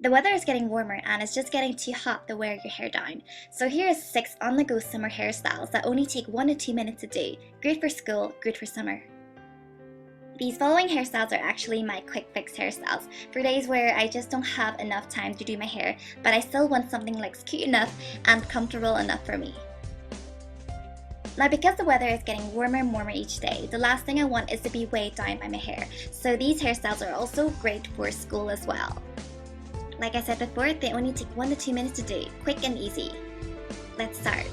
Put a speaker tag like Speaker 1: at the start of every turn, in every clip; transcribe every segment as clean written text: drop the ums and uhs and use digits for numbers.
Speaker 1: The weather is getting warmer and it's just getting too hot to wear your hair down. So here is 6 on-the-go summer hairstyles that only take 1 to 2 minutes a day. Great for school, good for summer. These following hairstyles are actually my quick fix hairstyles for days where I just don't have enough time to do my hair, but I still want something that looks cute enough and comfortable enough for me. Now, because the weather is getting warmer and warmer each day, the last thing I want is to be weighed down by my hair. So these hairstyles are also great for school as well. Like I said before, they only take 1 to 2 minutes to do, quick and easy. Let's start.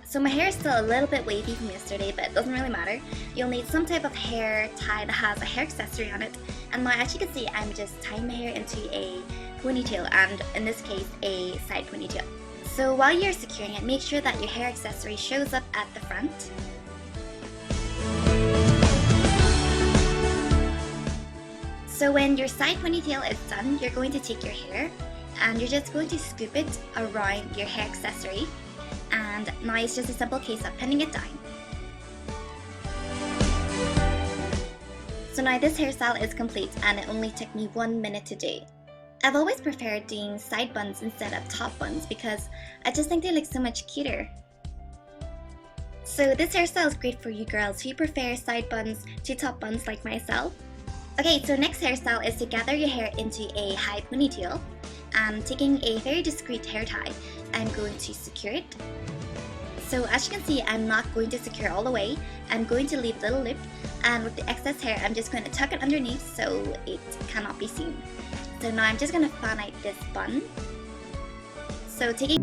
Speaker 1: So my hair is still a little bit wavy from yesterday, but it doesn't really matter. You'll need some type of hair tie that has a hair accessory on it. And now, as you can see, I'm just tying my hair into a ponytail, and in this case, a side ponytail. So while you're securing it, make sure that your hair accessory shows up at the front. So when your side ponytail is done, you're going to take your hair and you're just going to scoop it around your hair accessory. And now it's just a simple case of pinning it down. So now this hairstyle is complete and it only took me 1 minute to do. I've always preferred doing side buns instead of top buns because I just think they look so much cuter. So this hairstyle is great for you girls who prefer side buns to top buns like myself. Okay, so next hairstyle is to gather your hair into a high ponytail. And taking a very discreet hair tie, I'm going to secure it. So as you can see, I'm not going to secure all the way. I'm going to leave a little loop, and with the excess hair, I'm just going to tuck it underneath so it cannot be seen. So now I'm just going to fan out this bun. So taking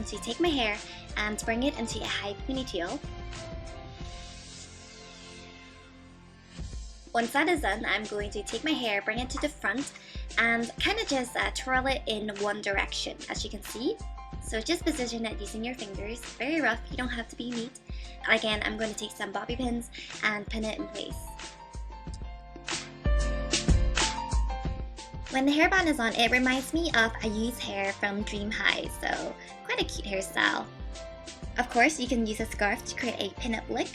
Speaker 1: to take my hair and bring it into a high ponytail. Once that is done, I'm going to take my hair, bring it to the front, and kind of just twirl it in one direction, as you can see. So just position it using your fingers, very rough, you don't have to be neat. Again, I'm going to take some bobby pins and pin it in place. When the hairband is on, it reminds me of a used hair from Dream High, so quite a cute hairstyle. Of course, you can use a scarf to create a pin-up look.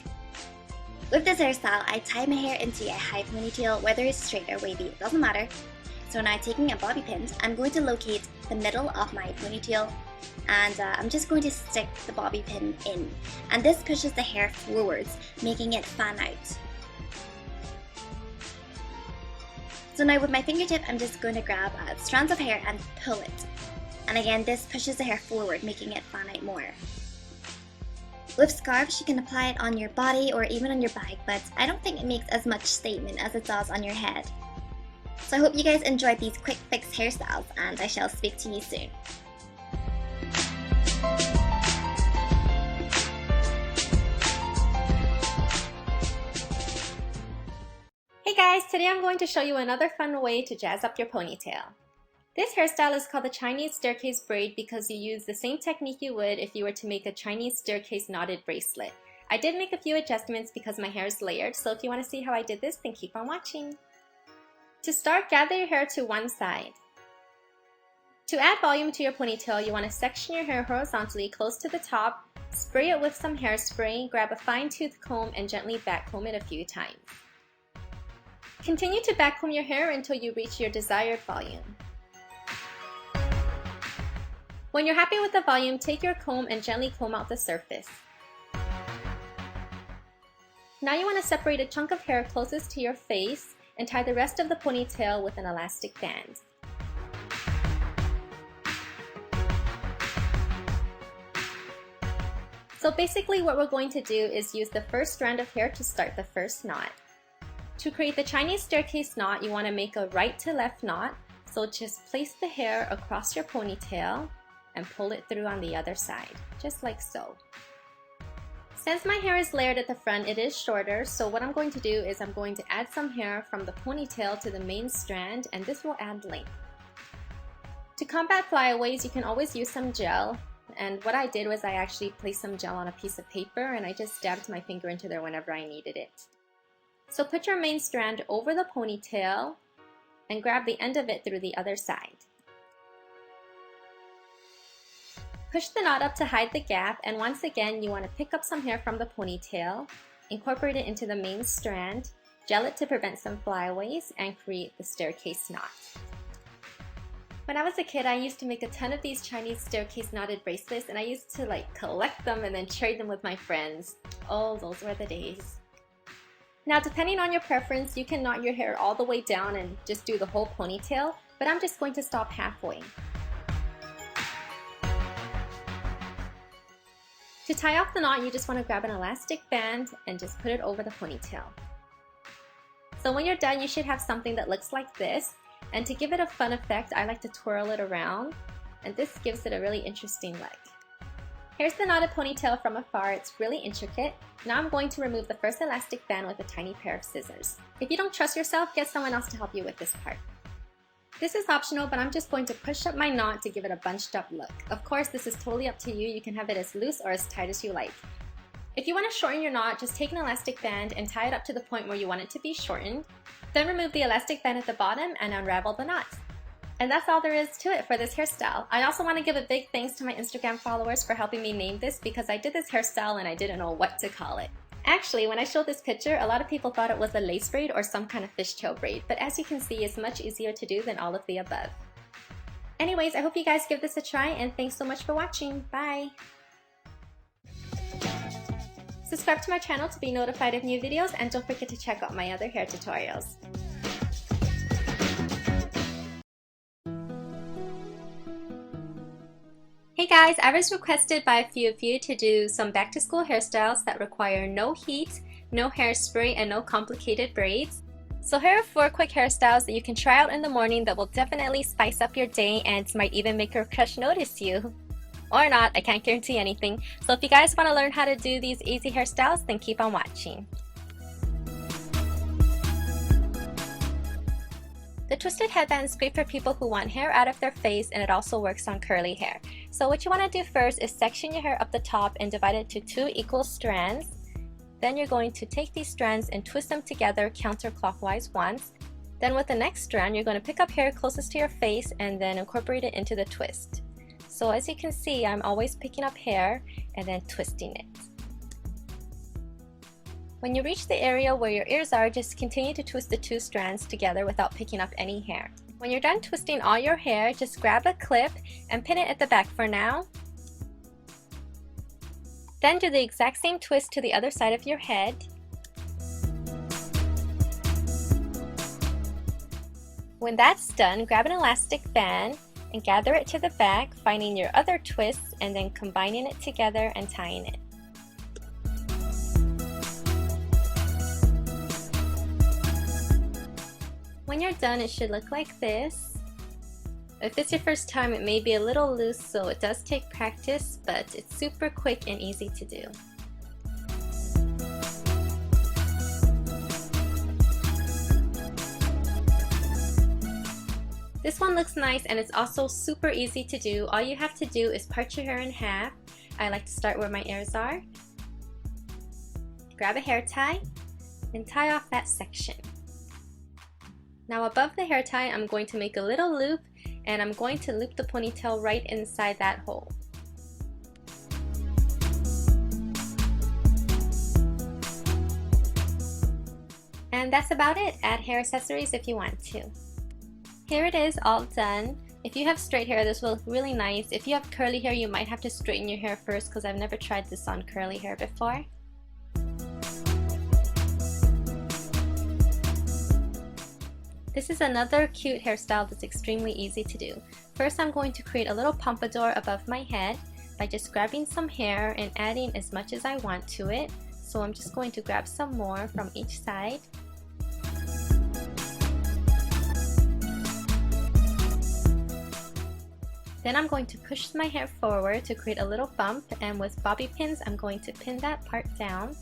Speaker 1: With this hairstyle, I tie my hair into a high ponytail, whether it's straight or wavy, it doesn't matter. So now taking a bobby pin, I'm going to locate the middle of my ponytail, and I'm just going to stick the bobby pin in. And this pushes the hair forwards, making it fan out. So now with my fingertip, I'm just going to grab strands of hair and pull it. And again, this pushes the hair forward, making it fan out more. With scarves, you can apply it on your body or even on your bag, but I don't think it makes as much statement as it does on your head. So I hope you guys enjoyed these quick fix hairstyles, and I shall speak to you soon.
Speaker 2: Hey guys, today I'm going to show you another fun way to jazz up your ponytail. This hairstyle is called the Chinese staircase braid because you use the same technique you would if you were to make a Chinese staircase knotted bracelet. I did make a few adjustments because my hair is layered, so if you want to see how I did this, then keep on watching. To start, gather your hair to one side. To add volume to your ponytail, you want to section your hair horizontally close to the top, spray it with some hairspray, grab a fine-tooth comb, and gently backcomb it a few times. Continue to backcomb your hair until you reach your desired volume. When you're happy with the volume, take your comb and gently comb out the surface. Now you want to separate a chunk of hair closest to your face and tie the rest of the ponytail with an elastic band. So basically what we're going to do is use the first strand of hair to start the first knot. To create the Chinese staircase knot, you want to make a right to left knot, so just place the hair across your ponytail and pull it through on the other side, just like so. Since my hair is layered at the front, it is shorter, so what I'm going to do is I'm going to add some hair from the ponytail to the main strand, and this will add length. To combat flyaways, you can always use some gel, and what I did was I actually placed some gel on a piece of paper and I just dabbed my finger into there whenever I needed it. So put your main strand over the ponytail and grab the end of it through the other side. Push the knot up to hide the gap, and once again you want to pick up some hair from the ponytail, incorporate it into the main strand, gel it to prevent some flyaways, and create the staircase knot. When I was a kid, I used to make a ton of these Chinese staircase knotted bracelets, and I used to collect them and then trade them with my friends. Oh, those were the days. Now, depending on your preference, you can knot your hair all the way down and just do the whole ponytail, but I'm just going to stop halfway. To tie off the knot, you just want to grab an elastic band and just put it over the ponytail. So when you're done, you should have something that looks like this, and to give it a fun effect, I like to twirl it around, and this gives it a really interesting look. Here's the knotted ponytail from afar. It's really intricate. Now I'm going to remove the first elastic band with a tiny pair of scissors. If you don't trust yourself, get someone else to help you with this part. This is optional, but I'm just going to push up my knot to give it a bunched up look. Of course, this is totally up to you. You can have it as loose or as tight as you like. If you want to shorten your knot, just take an elastic band and tie it up to the point where you want it to be shortened. Then remove the elastic band at the bottom and unravel the knot. And that's all there is to it for this hairstyle. I also want to give a big thanks to my Instagram followers for helping me name this, because I did this hairstyle and I didn't know what to call it. Actually, when I showed this picture, a lot of people thought it was a lace braid or some kind of fishtail braid, but as you can see, it's much easier to do than all of the above. Anyways, I hope you guys give this a try, and thanks so much for watching. Bye! Subscribe to my channel to be notified of new videos, and don't forget to check out my other hair tutorials. Hey guys, I was requested by a few of you to do some back to school hairstyles that require no heat, no hairspray, and no complicated braids. So here are 4 quick hairstyles that you can try out in the morning that will definitely spice up your day and might even make your crush notice you. Or not, I can't guarantee anything. So if you guys want to learn how to do these easy hairstyles, then keep on watching. The twisted headband is great for people who want hair out of their face, and it also works on curly hair. So what you want to do first is section your hair up the top and divide it to 2 equal strands. Then you're going to take these strands and twist them together counterclockwise once. Then with the next strand, you're going to pick up hair closest to your face and then incorporate it into the twist. So as you can see, I'm always picking up hair and then twisting it. When you reach the area where your ears are, just continue to twist the 2 strands together without picking up any hair. When you're done twisting all your hair, just grab a clip and pin it at the back for now. Then do the exact same twist to the other side of your head. When that's done, grab an elastic band and gather it to the back, finding your other twists and then combining it together and tying it. When you're done, it should look like this. If it's your first time, it may be a little loose, so it does take practice, but it's super quick and easy to do. This one looks nice and it's also super easy to do. All you have to do is part your hair in half. I like to start where my ears are. Grab a hair tie and tie off that section. Now above the hair tie, I'm going to make a little loop and I'm going to loop the ponytail right inside that hole. And that's about it. Add hair accessories if you want to. Here it is, all done. If you have straight hair, this will look really nice. If you have curly hair, you might have to straighten your hair first because I've never tried this on curly hair before. This is another cute hairstyle that's extremely easy to do. First, I'm going to create a little pompadour above my head by just grabbing some hair and adding as much as I want to it. So I'm just going to grab some more from each side. Then I'm going to push my hair forward to create a little bump, and with bobby pins I'm going to pin that part down.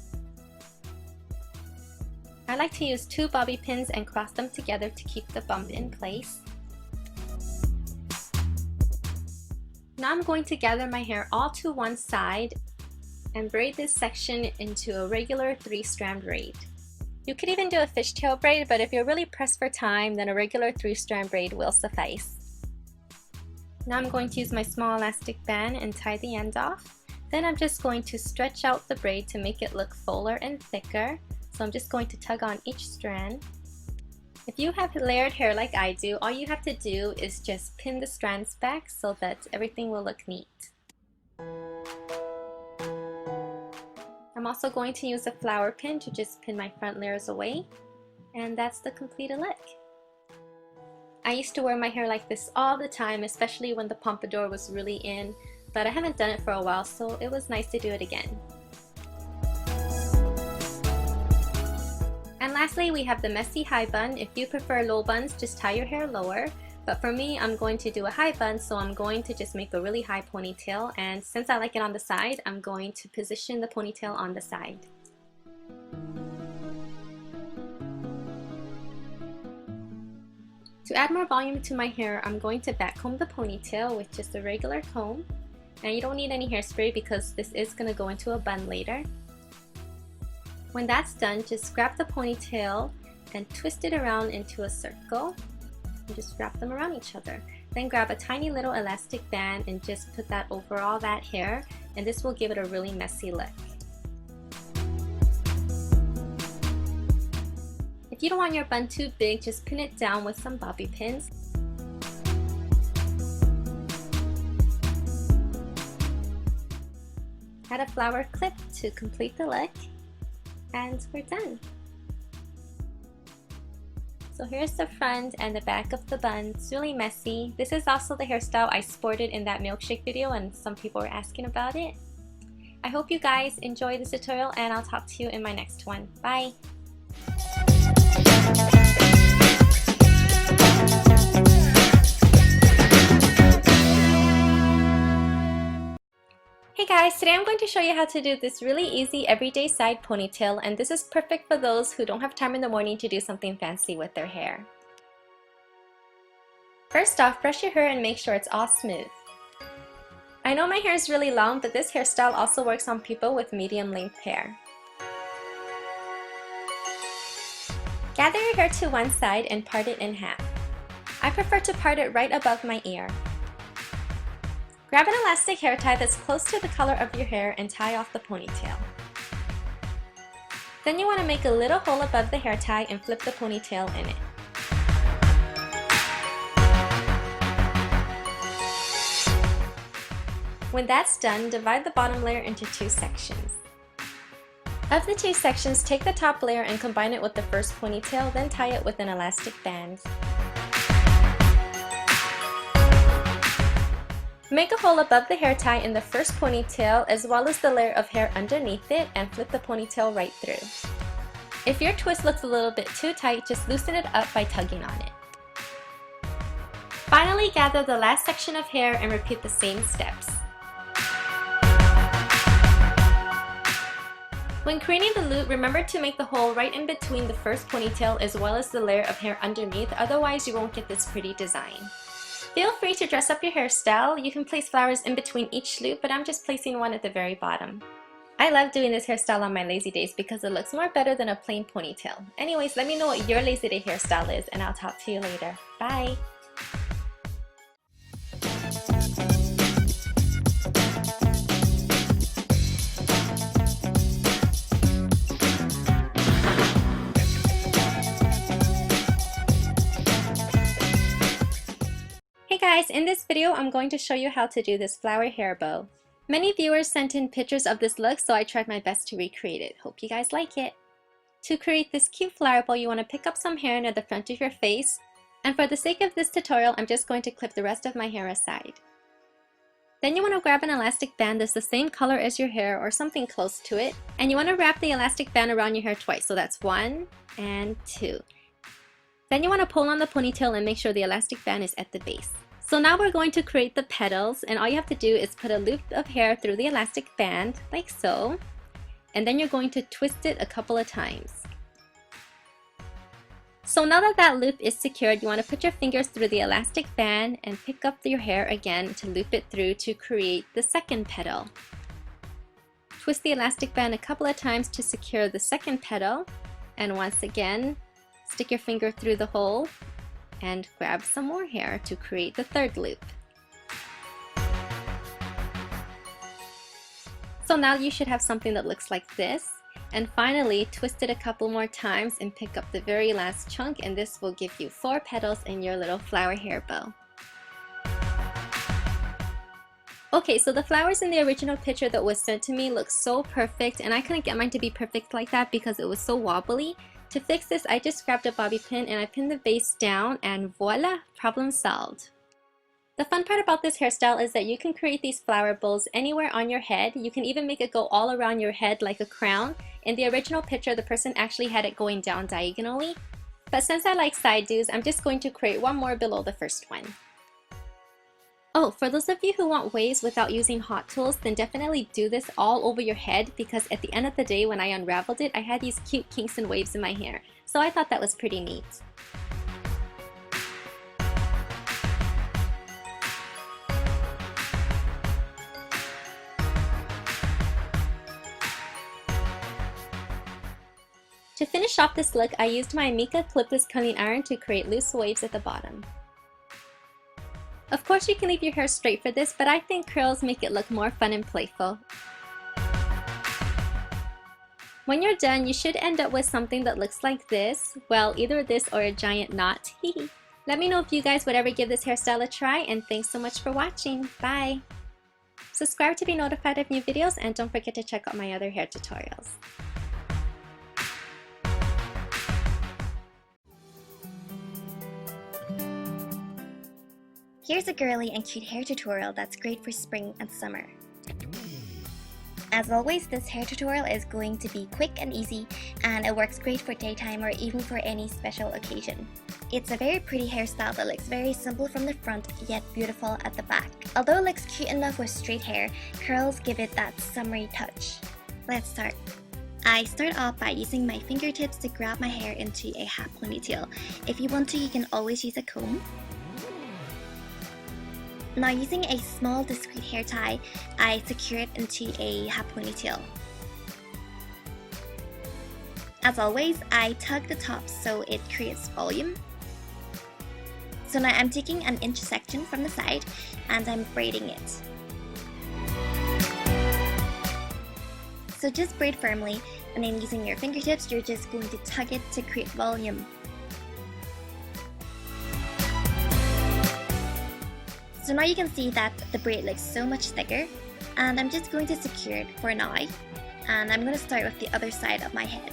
Speaker 2: I like to use 2 bobby pins and cross them together to keep the bump in place. Now I'm going to gather my hair all to one side and braid this section into a regular 3-strand braid. You could even do a fishtail braid, but if you're really pressed for time, then a regular 3-strand braid will suffice. Now I'm going to use my small elastic band and tie the end off. Then I'm just going to stretch out the braid to make it look fuller and thicker. So I'm just going to tug on each strand. If you have layered hair like I do, all you have to do is just pin the strands back so that everything will look neat. I'm also going to use a flower pin to just pin my front layers away. And that's the completed look. I used to wear my hair like this all the time, especially when the pompadour was really in, but I haven't done it for a while, so it was nice to do it again. And lastly, we have the messy high bun. If you prefer low buns, just tie your hair lower. But for me, I'm going to do a high bun, so I'm going to just make a really high ponytail. And since I like it on the side, I'm going to position the ponytail on the side. To add more volume to my hair, I'm going to back comb the ponytail with just a regular comb. And you don't need any hairspray because this is going to go into a bun later. When that's done, just grab the ponytail and twist it around into a circle. And just wrap them around each other. Then grab a tiny little elastic band and just put that over all that hair, and this will give it a really messy look. If you don't want your bun too big, just pin it down with some bobby pins. Add a flower clip to complete the look, and we're done. So here's the front and the back of the bun. It's really messy. This is also the hairstyle I sported in that milkshake video, and some people were asking about it. I hope you guys enjoyed this tutorial, and I'll talk to you in my next one. Bye! Hey guys, today I'm going to show you how to do this really easy everyday side ponytail, and this is perfect for those who don't have time in the morning to do something fancy with their hair. First off, brush your hair and make sure it's all smooth. I know my hair is really long, but this hairstyle also works on people with medium length hair. Gather your hair to one side and part it in half. I prefer to part it right above my ear. Grab an elastic hair tie that's close to the color of your hair and tie off the ponytail. Then you want to make a little hole above the hair tie and flip the ponytail in it. When that's done, divide the bottom layer into 2 sections. Of the 2 sections, take the top layer and combine it with the first ponytail, then tie it with an elastic band. Make a hole above the hair tie in the first ponytail as well as the layer of hair underneath it, and flip the ponytail right through. If your twist looks a little bit too tight, just loosen it up by tugging on it. Finally, gather the last section of hair and repeat the same steps. When creating the loop, remember to make the hole right in between the first ponytail as well as the layer of hair underneath, otherwise you won't get this pretty design. Feel free to dress up your hairstyle. You can place flowers in between each loop, but I'm just placing one at the very bottom. I love doing this hairstyle on my lazy days because it looks more better than a plain ponytail. Anyways, let me know what your lazy day hairstyle is and I'll talk to you later. Bye! Hey guys, in this video I'm going to show you how to do this flower hair bow. Many viewers sent in pictures of this look, so I tried my best to recreate it. Hope you guys like it. To create this cute flower bow, you want to pick up some hair near the front of your face, and for the sake of this tutorial I'm just going to clip the rest of my hair aside. Then you want to grab an elastic band that's the same color as your hair or something close to it, and you want to wrap the elastic band around your hair twice, so that's 1 and 2. Then you want to pull on the ponytail and make sure the elastic band is at the base. So now we're going to create the petals, and all you have to do is put a loop of hair through the elastic band, like so, and then you're going to twist it a couple of times. So now that that loop is secured, you want to put your fingers through the elastic band and pick up your hair again to loop it through to create the second petal. Twist the elastic band a couple of times to secure the second petal, and once again, stick your finger through the hole and grab some more hair to create the third loop. So now you should have something that looks like this. And finally, twist it a couple more times and pick up the very last chunk, and this will give you 4 petals in your little flower hair bow. Okay, so the flowers in the original picture that was sent to me look so perfect, and I couldn't get mine to be perfect like that because it was so wobbly. To fix this, I just grabbed a bobby pin and I pinned the base down, and voila, problem solved. The fun part about this hairstyle is that you can create these flower bows anywhere on your head. You can even make it go all around your head like a crown. In the original picture, the person actually had it going down diagonally. But since I like side do's, I'm just going to create one more below the first one. Oh, for those of you who want waves without using hot tools, then definitely do this all over your head, because at the end of the day when I unraveled it, I had these cute kinks and waves in my hair. So I thought that was pretty neat. To finish off this look, I used my Mika clipless curling iron to create loose waves at the bottom. Of course you can leave your hair straight for this, but I think curls make it look more fun and playful. When you're done, you should end up with something that looks like this. Well, either this or a giant knot. Let me know if you guys would ever give this hairstyle a try, and thanks so much for watching. Bye! Subscribe to be notified of new videos, and don't forget to check out my other hair tutorials.
Speaker 1: Here's a girly and cute hair tutorial that's great for spring and summer. As always, this hair tutorial is going to be quick and easy, and it works great for daytime or even for any special occasion. It's a very pretty hairstyle that looks very simple from the front, yet beautiful at the back. Although it looks cute enough with straight hair, curls give it that summery touch. Let's start. I start off by using my fingertips to grab my hair into a half ponytail. If you want to, you can always use a comb. Now, using a small discreet hair tie, I secure it into a half ponytail. As always, I tug the top so it creates volume. So now I'm taking an inch section from the side and I'm braiding it. So just braid firmly, and then using your fingertips, you're just going to tug it to create volume. So now you can see that the braid looks so much thicker, and I'm just going to secure it for now, and I'm going to start with the other side of my head.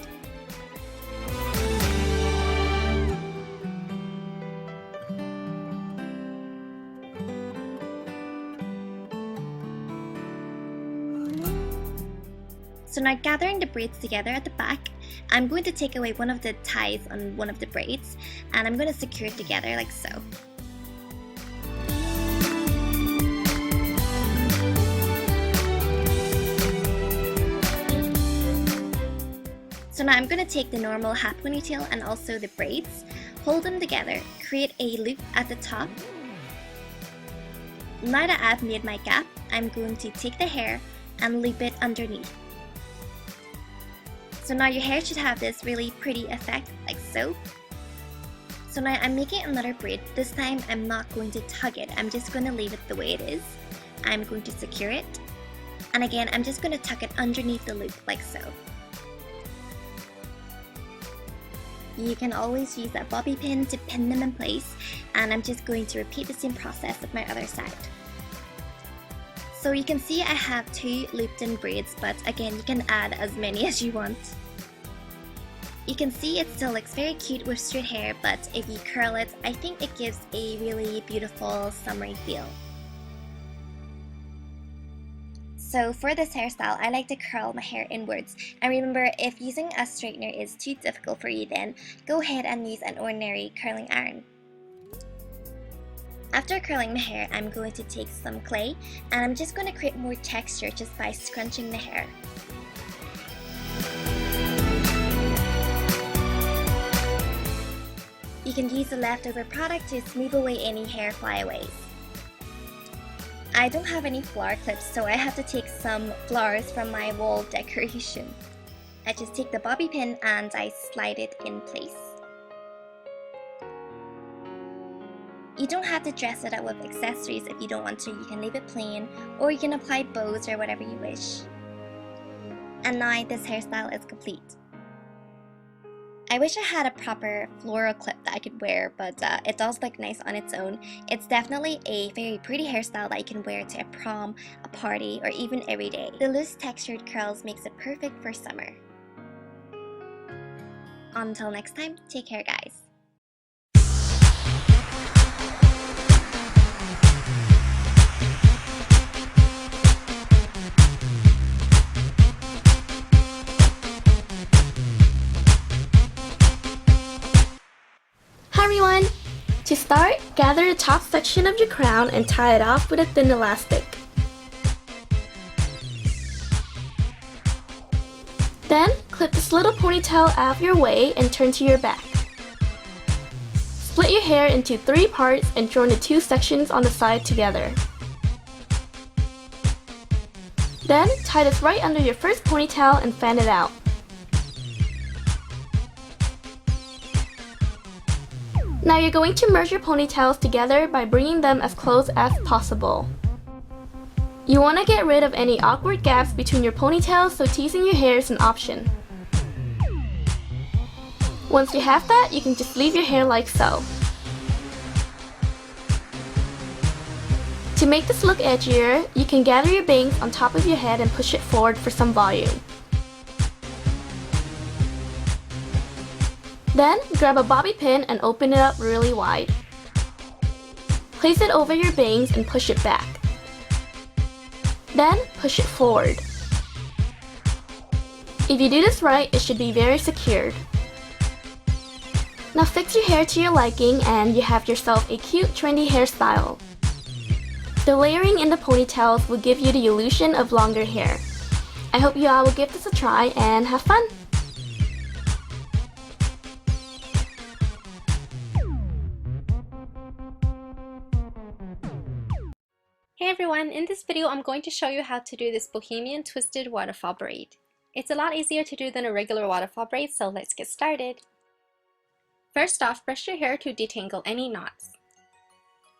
Speaker 1: So now, gathering the braids together at the back, I'm going to take away one of the ties on one of the braids, and I'm going to secure it together like so. So now I'm going to take the normal hat ponytail and also the braids, hold them together, create a loop at the top. Now that I've made my gap, I'm going to take the hair and loop it underneath. So now your hair should have this really pretty effect like so. So now I'm making another braid. This time I'm not going to tug it, I'm just going to leave it the way it is. I'm going to secure it. And again, I'm just going to tuck it underneath the loop like so. You can always use a bobby pin to pin them in place, and I'm just going to repeat the same process with my other side. So you can see I have 2 looped in braids, but again, you can add as many as you want. You can see it still looks very cute with straight hair, but if you curl it, I think it gives a really beautiful summery feel. So for this hairstyle, I like to curl my hair inwards. And remember, if using a straightener is too difficult for you, then go ahead and use an ordinary curling iron. After curling my hair, I'm going to take some clay, and I'm just going to create more texture just by scrunching the hair. You can use the leftover product to smooth away any hair flyaways. I don't have any flower clips, so I have to take some flowers from my wall decoration. I just take the bobby pin and I slide it in place. You don't have to dress it up with accessories if you don't want to. You can leave it plain, or you can apply bows or whatever you wish. And now this hairstyle is complete. I wish I had a proper floral clip that I could wear, but it does look nice on its own. It's definitely a very pretty hairstyle that you can wear to a prom, a party, or even every day. The loose textured curls makes it perfect for summer. Until next time, take care guys.
Speaker 3: Hi everyone! To start, gather the top section of your crown and tie it off with a thin elastic. Then, clip this little ponytail out of your way and turn to your back. Split your hair into 3 parts and join the 2 sections on the side together. Then, tie this right under your first ponytail and fan it out. Now you're going to merge your ponytails together by bringing them as close as possible. You want to get rid of any awkward gaps between your ponytails, so teasing your hair is an option. Once you have that, you can just leave your hair like so. To make this look edgier, you can gather your bangs on top of your head and push it forward for some volume. Then, grab a bobby pin and open it up really wide. Place it over your bangs and push it back. Then, push it forward. If you do this right, it should be very secured. Now fix your hair to your liking and you have yourself a cute, trendy hairstyle. The layering in the ponytails will give you the illusion of longer hair. I hope you all will give this a try and have fun!
Speaker 2: Hey everyone, in this video I'm going to show you how to do this bohemian twisted waterfall braid. It's a lot easier to do than a regular waterfall braid, so let's get started. First off, brush your hair to detangle any knots.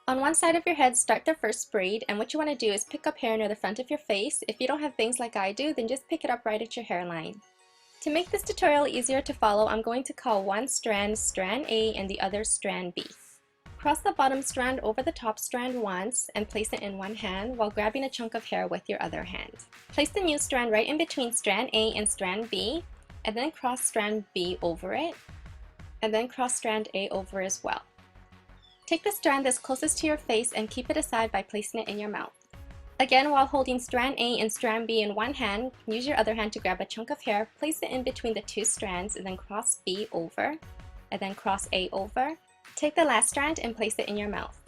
Speaker 2: On one side of your head, start the first braid, and what you want to do is pick up hair near the front of your face. If you don't have bangs like I do, then just pick it up right at your hairline. To make this tutorial easier to follow, I'm going to call one strand strand A and the other strand B. Cross the bottom strand over the top strand once and place it in one hand while grabbing a chunk of hair with your other hand. Place the new strand right in between strand A and strand B, and then cross strand B over it, and then cross strand A over as well. Take the strand that's closest to your face and keep it aside by placing it in your mouth. Again, while holding strand A and strand B in one hand, use your other hand to grab a chunk of hair, place it in between the two strands, and then cross B over, and then cross A over. Take the last strand and place it in your mouth.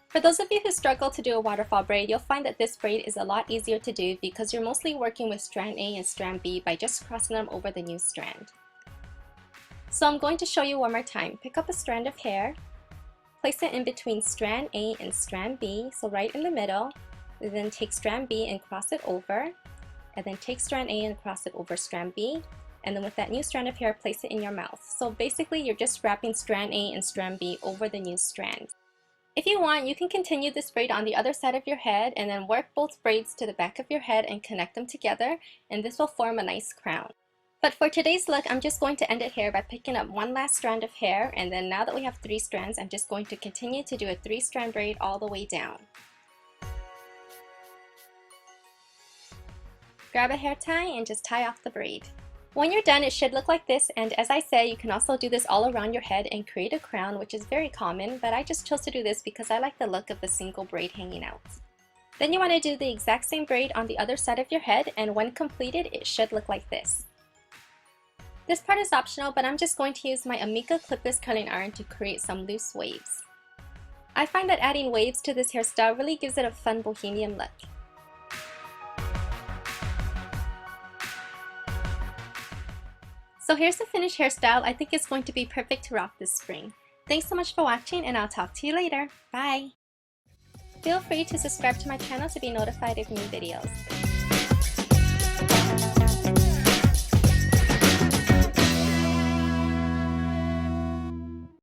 Speaker 2: For those of you who struggle to do a waterfall braid, you'll find that this braid is a lot easier to do because you're mostly working with strand A and strand B by just crossing them over the new strand. So I'm going to show you one more time. Pick up a strand of hair, place it in between strand A and strand B, so right in the middle, and then take strand B and cross it over, and then take strand A and cross it over strand B, and then with that new strand of hair, place it in your mouth. So basically, you're just wrapping strand A and strand B over the new strand. If you want, you can continue this braid on the other side of your head and then work both braids to the back of your head and connect them together, and this will form a nice crown. But for today's look, I'm just going to end it here by picking up one last strand of hair, and then now that we have 3 strands, I'm just going to continue to do a 3-strand braid all the way down. Grab a hair tie and just tie off the braid. When you're done, it should look like this, and as I said, you can also do this all around your head and create a crown, which is very common, but I just chose to do this because I like the look of the single braid hanging out. Then you want to do the exact same braid on the other side of your head, and when completed, it should look like this. This part is optional, but I'm just going to use my Amika clipless curling iron to create some loose waves. I find that adding waves to this hairstyle really gives it a fun bohemian look. So here's the finished hairstyle. I think it's going to be perfect to rock this spring. Thanks so much for watching, and I'll talk to you later. Bye! Feel free to subscribe to my channel to be notified of new videos.